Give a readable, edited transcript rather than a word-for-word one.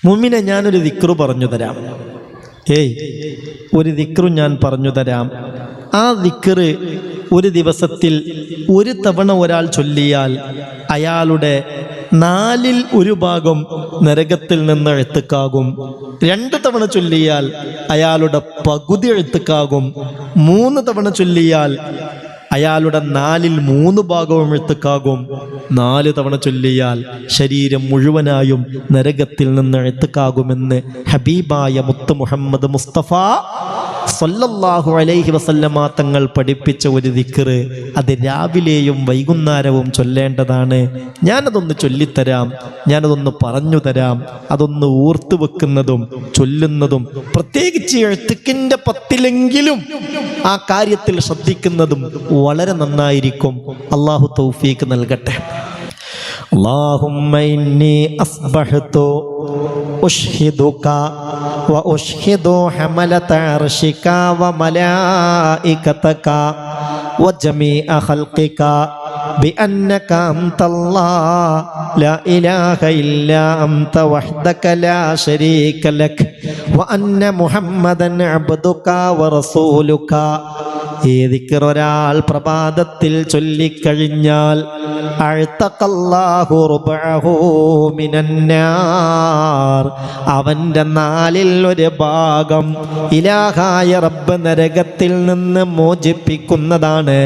മുഅ്മിനെ, ഞാനൊരു ദിക്റ് പറഞ്ഞു തരാം. ഒരു ദിക്റ് ഞാൻ പറഞ്ഞു തരാം. ആ ദിക്റ് ഒരു ദിവസത്തിൽ ഒരു തവണ ഒരാൾ ചൊല്ലിയാൽ അയാളുടെ 1/4 ഭാഗം നരകത്തിൽ നിന്ന് എഴുത്തുക്കാകും. 2 തവണ ചൊല്ലിയാൽ അയാളുടെ പകുതി എഴുത്തുക്കാകും. 3 തവണ ചൊല്ലിയാൽ അയാളുടെ 3/4 ഭാഗവും എഴുത്തുക്കാകും. 4 തവണ ചൊല്ലിയാൽ ശരീരം മുഴുവനായും നരകത്തിൽ നിന്ന് എഴുത്തുക്കാകുമെന്ന് ഹബീബായ മുത്ത് മുഹമ്മദ് മുസ്തഫ സല്ലല്ലാഹു അലൈഹി വസല്ലമ തങ്ങൾ പഠിപ്പിച്ച ഒരു ദിക്റ്. അത് രാവിലെയും വൈകുന്നേരവും ചൊല്ലേണ്ടതാണ്. ഞാനതൊന്ന് ചൊല്ലിത്തരാം, ഞാനതൊന്ന് പറഞ്ഞു തരാം. അതൊന്ന് ഓർത്തു വെക്കുന്നതും ചൊല്ലുന്നതും, പ്രത്യേകിച്ച് എഴുത്തിക്കിൻ്റെ 10-ലെങ്കിലും ആ കാര്യത്തിൽ ശ്രദ്ധിക്കുന്നതും വളരെ നന്നായിരിക്കും. അള്ളാഹു തൗഫീഖ് നൽകട്ടെ. അല്ലാഹുമ്മ ഇന്നി അസ്ബഹ്തു ഉശ്ഹിദുക വ ഉശ്ഹിദു ഹമലത അർശിക വ മലായികതക വ ജമീഅ ഖൽഖിക ബിഅന്നക അൻതല്ലാഹ് ലാ ഇലാഹ ഇല്ലാ അൻത വഹ്ദക ലാ ശരീക ലക വ അന്ന മുഹമ്മദൻ അബ്ദുക വ റസൂലുക. ഈ ദിക്ർ ഒരാൾ പ്രഭാതത്തിൽ ചൊല്ലിക്കഴിഞ്ഞാൽ അഅ്തഖല്ലാഹു റുബഅഹു മിനന്നാർ, അവൻ്റെ 1/4 ഭാഗം ഇലാഹായ റബ്ബ് നരകത്തിൽ നിന്ന് മോചിപ്പിക്കുന്നതാണ്.